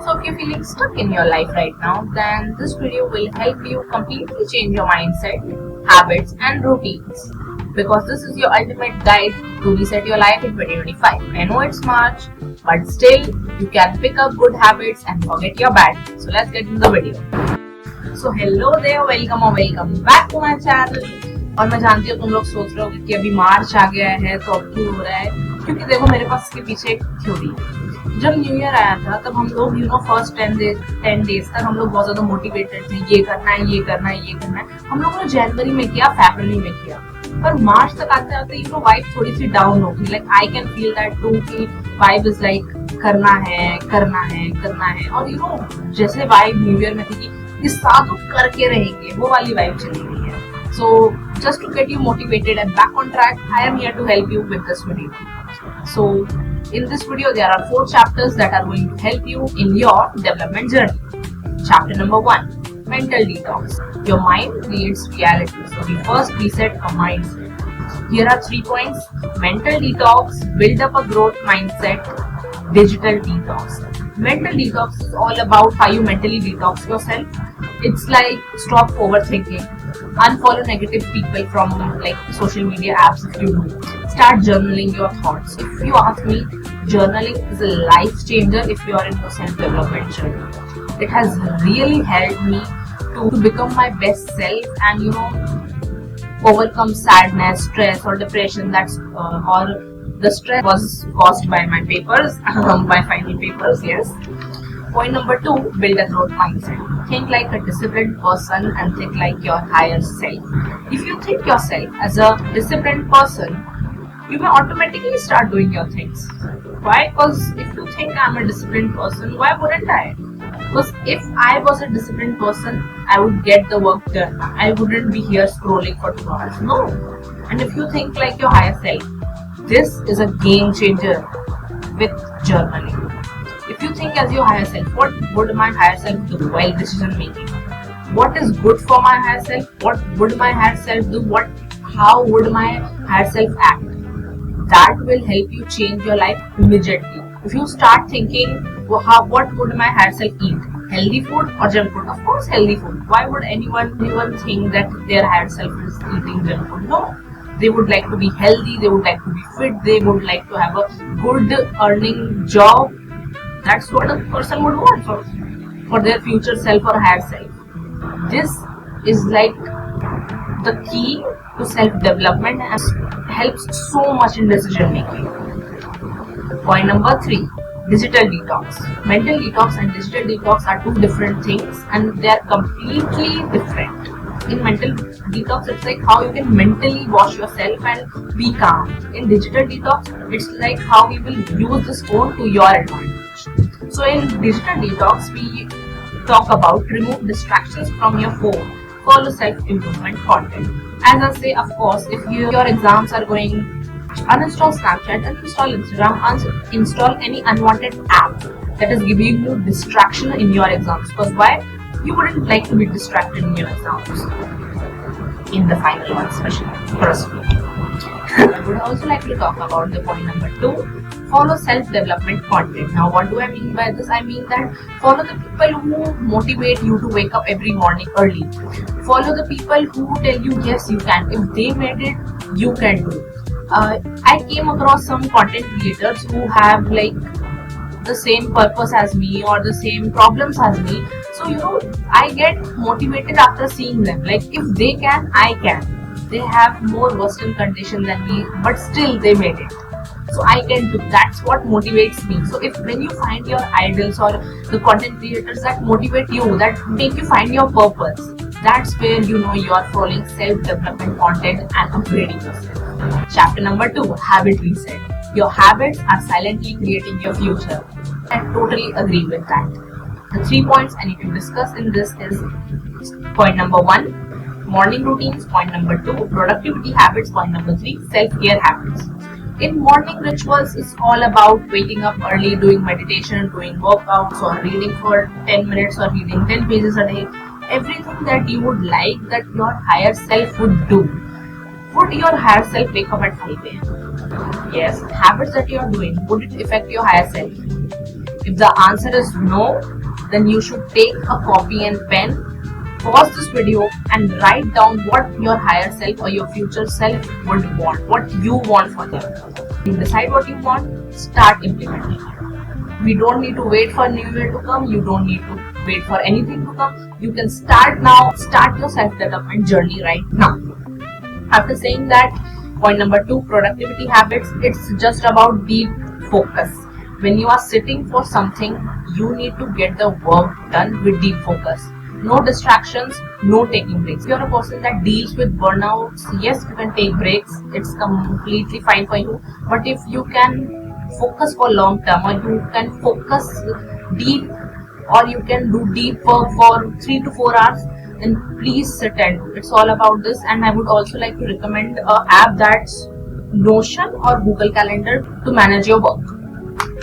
So if you're feeling stuck in your life right now, then this video will help you completely change your mindset, habits and routines. Because this is your ultimate guide to reset your life in 2025. I know it's March, but still you can pick up good habits and forget your bad. So let's get into the video. So hello there, welcome back to my channel. और मैं जानती हूँ तुम लोग सोच रहे हो कि अभी मार्च आ गया है तो अब क्यों हो रहा है, क्योंकि देखो मेरे पास इसके पीछे एक थ्योरी है। जब न्यू ईयर आया था तब हम लोग फर्स्ट 10 डेज तक हम लोग बहुत ज्यादा मोटिवेटेड थे, ये करना है ये करना है ये करना है। हम लोगों ने जनवरी में किया, फरवरी में किया, पर मार्च तक आते आते वाइब थोड़ी सी डाउन होगी। Like I can feel that too कि वाइब इज लाइक करना है और जैसे वाइब न्यू ईयर में थी कि इस साल तो करके रहेंगे, वो वाली वाइब चली गई है। So just to get you motivated and back on track, I am here to help you with this video. So in this video there are 4 chapters that are going to help you in your development journey. Chapter number 1, mental detox. Your mind creates reality, so we first reset a mindset. Here are 3 points: mental detox, build up a growth mindset, digital detox. Mental detox is all about how you mentally detox yourself. It's like stop overthinking, unfollow negative people from like social media apps if you do. Start journaling your thoughts. If you ask me, journaling is a life changer if you are in your self-development journey. It has really helped me to become my best self and overcome sadness, stress or depression or the stress was caused by my papers, by final papers, yes. Point number 2, build a growth mindset. Think like a disciplined person and think like your higher self. If you think yourself as a disciplined person, you may automatically start doing your things. Why? Because if you think I'm a disciplined person, why wouldn't I? Because if I was a disciplined person, I would get the work done. I wouldn't be here scrolling for 2 hours. No. And if you think like your higher self, this is a game changer with journaling. If you think as your higher self, what would my higher self do while decision making? What is good for my higher self? What would my higher self do? How would my higher self act? That will help you change your life immediately. If you start thinking, what would my higher self eat? Healthy food or junk food? Of course, healthy food. Why would anyone think that their higher self is eating junk food? No. They would like to be healthy. They would like to be fit. They would like to have a good earning job. That's what a person would want for their future self or higher self. This is like the key to self-development and helps so much in decision making. Point number 3, digital detox. Mental detox and digital detox are 2 different things and they are completely different. In mental detox, it's like how you can mentally wash yourself and be calm. In digital detox, it's like how you will use this phone to your advantage. So in digital detox, we talk about remove distractions from your phone, follow self-improvement content. As I say, of course, if your exams are going, uninstall Snapchat, uninstall Instagram, uninstall any unwanted app that is giving you distraction in your exams. Because why? You wouldn't like to be distracted in your exams, in the final one especially, trust me. I would also like to talk about the point number 2, follow self-development content. Now what do I mean by this? I mean that follow the people who motivate you to wake up every morning early. Follow the people who tell you yes you can. If they made it, you can do. I came across some content creators who have like the same purpose as me or the same problems as me. So I get motivated after seeing them. Like if they can, I can. They have more worsened condition than me, but still they made it. So I can do. That's what motivates me. So when you find your idols or the content creators that motivate you, that make you find your purpose, that's where you are following self-development content and upgrading yourself. Chapter number 2, habit reset. Your habits are silently creating your future. I totally agree with that. The 3 points I need to discuss in this is point number 1, morning routines. Point number 2, productivity habits. Point number 3, self-care habits. In morning rituals, it's all about waking up early, doing meditation, doing workouts or reading for 10 minutes or reading 10 pages a day. Everything that you would like that your higher self would do. Would your higher self wake up at 5 a.m.? Yes. Habits that you are doing, would it affect your higher self? If the answer is no, then you should take a copy and pen, pause this video and write down what your higher self or your future self would want, what you want for them. You decide what you want, start implementing it. We don't need to wait for New Year to come. You don't need to wait for anything to come. You can start now. Start your self-development journey right now. After saying that, point number 2, productivity habits. It's just about deep focus. When you are sitting for something, you need to get the work done with deep focus. No distractions, no taking breaks. If you're a person that deals with burnouts, yes, you can take breaks. It's completely fine for you. But if you can focus for long term, or you can focus deep, or you can do deep work for 3 to 4 hours, then please sit and do. It's all about this. And I would also like to recommend an app that's Notion or Google Calendar to manage your work.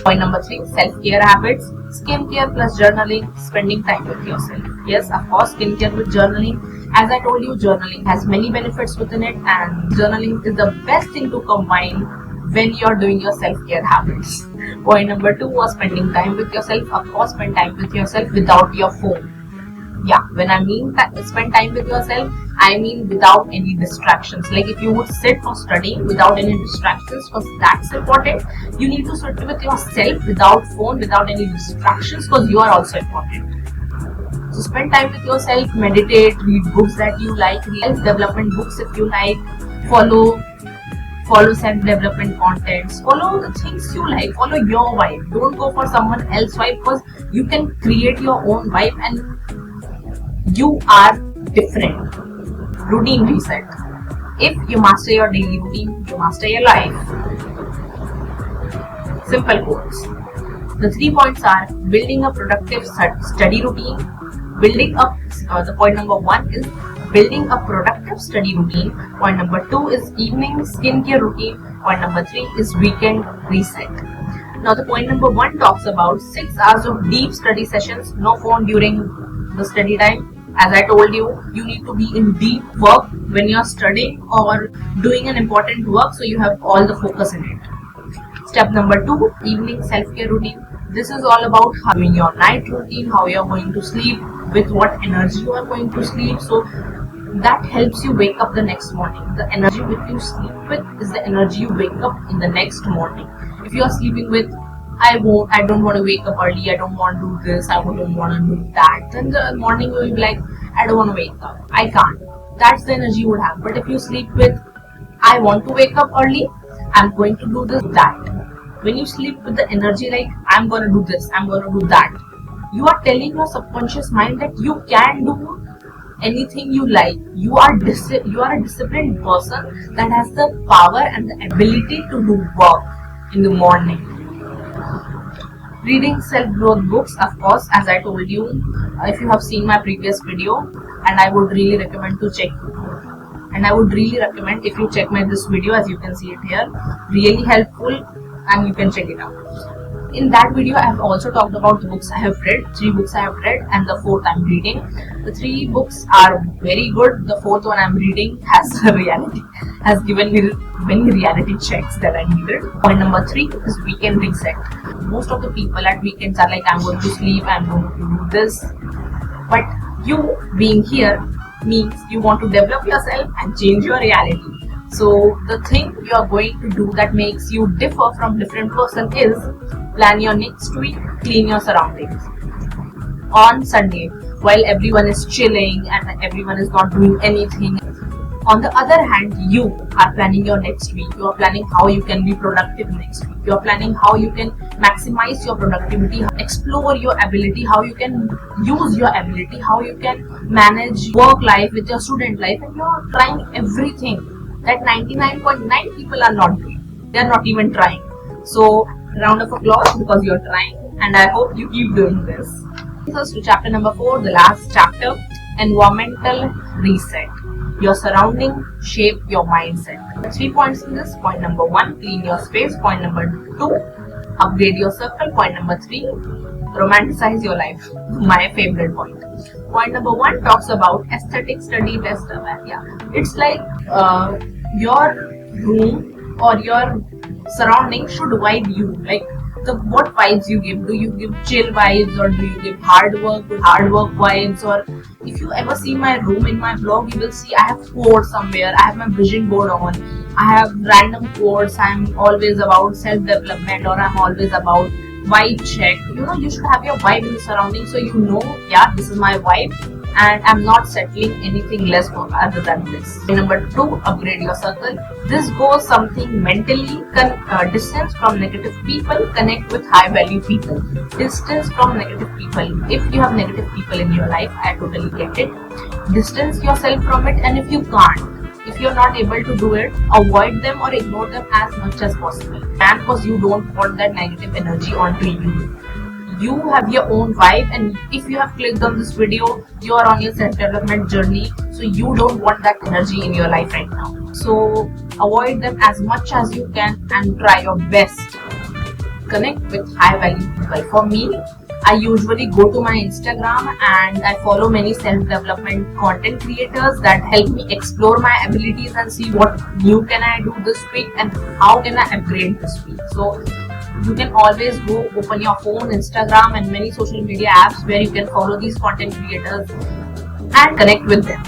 Point number 3, self-care habits. Skincare plus journaling, spending time with yourself. Yes, of course, skincare with journaling. As I told you, journaling has many benefits within it, and journaling is the best thing to combine when you're doing your self-care habits. Point number 2 was spending time with yourself. Of course, spend time with yourself without your phone. Yeah, when I mean spend time with yourself, I mean without any distractions. Like if you would sit for studying without any distractions, because that's important. You need to sit with yourself without phone, without any distractions, because you are also important. So spend time with yourself, meditate, read books that you like, self-development books if you like, follow self-development contents, follow the things you like, follow your vibe. Don't go for someone else's vibe, because you can create your own vibe and you are different. Routine reset. If you master your daily routine, you master your life. Simple quotes. The 3 points are building a productive study routine. The point number 1 is building a productive study routine. Point number 2 is evening skincare routine. Point number 3 is weekend reset. Now the point number 1 talks about 6 hours of deep study sessions, no phone during the study time. As I told you, you need to be in deep work when you're studying or doing an important work, so you have all the focus in it. Step number 2, evening self-care routine. This is all about having your night routine, how you're going to sleep, with what energy you are going to sleep. So that helps you wake up the next morning. The energy which you sleep with is the energy you wake up in the next morning. If you are sleeping with I don't want to wake up early, I don't want to do this, I don't want to do that, then the morning you will be like, I don't want to wake up, I can't. That's the energy you would have. But if you sleep with, I want to wake up early, I'm going to do this, that. When you sleep with the energy like, I'm going to do this, I'm going to do that, you are telling your subconscious mind that you can do anything you like. You are a disciplined person that has the power and the ability to do work in the morning. Reading self-growth books, of course, as I told you, if you have seen my previous video, and I would really recommend if you check this video, as you can see it here, really helpful, and you can check it out. In that video, I have also talked about the books I have read, 3 books I have read, and the 4th I'm reading. The 3 books are very good. The 4th one I'm reading has given me many reality checks that I needed. Point number 3 is weekend reset. Most of the people at weekends are like, I'm going to sleep, I'm going to do this. But you being here means you want to develop yourself and change your reality. So the thing you are going to do that makes you differ from different person is plan your next week, clean your surroundings. On Sunday, while everyone is chilling and everyone is not doing anything, on the other hand, you are planning your next week. You are planning how you can be productive next week. You are planning how you can maximize your productivity, explore your ability, how you can use your ability, how you can manage work life with your student life, and you are trying everything that 99.9 people are not doing. They are not even trying. So round of applause because you are trying, and I hope you keep doing this. First to chapter number 4, the last chapter, environmental reset. Your surrounding shape your mindset. 3 points in this. Point number 1, clean your space. Point number 2, upgrade your circle. Point number 3, romanticize your life. My favorite point. Point number 1 talks about aesthetic study best. Yeah, it's like your room or your surrounding should vibe you. Like the what vibes you give. Do you give chill vibes, or do you give hard work vibes? Or if you ever see my room in my blog, you will see I have quotes somewhere. I have my vision board on. I have random quotes. I'm always about self development, or I'm always about vibe check. You should have your vibe in the surroundings, so yeah, this is my vibe, and I'm not settling anything less for other than this. Number two, upgrade your circle. This goes something mentally. Distance from negative people, connect with high value people. Distance from negative people. If you have negative people in your life, I totally get it. Distance yourself from it, and if you can't, if you're not able to do it, avoid them or ignore them as much as possible. And because you don't want that negative energy onto you. You have your own vibe, and if you have clicked on this video, you are on your self-development journey, so you don't want that energy in your life right now. So avoid them as much as you can and try your best. Connect with high value people. For me, I usually go to my Instagram and I follow many self-development content creators that help me explore my abilities and see what new can I do this week and how can I upgrade this week. So you can always go open your phone, Instagram and many social media apps where you can follow these content creators and connect with them.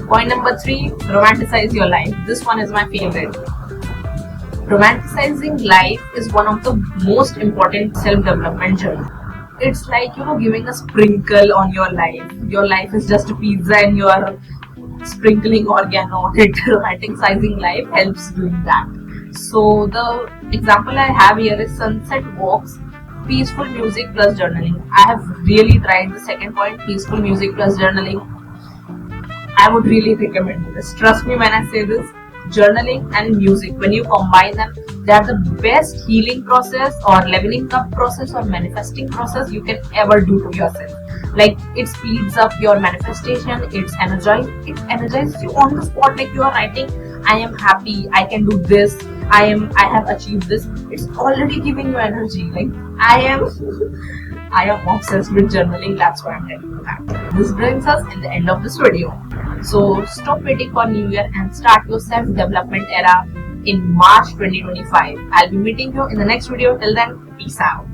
Point number 3, romanticize your life. This one is my favorite. Romanticizing life is one of the most important self-development journey. It's like, giving a sprinkle on your life. Your life is just a pizza and you are sprinkling organo on it. Romanticizing life helps doing that. So the example I have here is sunset walks, peaceful music plus journaling. I have really tried the second point, peaceful music plus journaling. I would really recommend this. Trust me when I say this. Journaling and music, when you combine them, they are the best healing process or leveling up process or manifesting process you can ever do to yourself. Like, it speeds up your manifestation, it energizes you on the spot. Like, you are writing, I am happy, I can do this, I have achieved this. It's already giving you energy. Like, I am obsessed with journaling. That's why I'm telling you that. This brings us in the end of this video. So stop waiting for New Year and start your self-development era in March 2025. I'll be meeting you in the next video. Till then, peace out.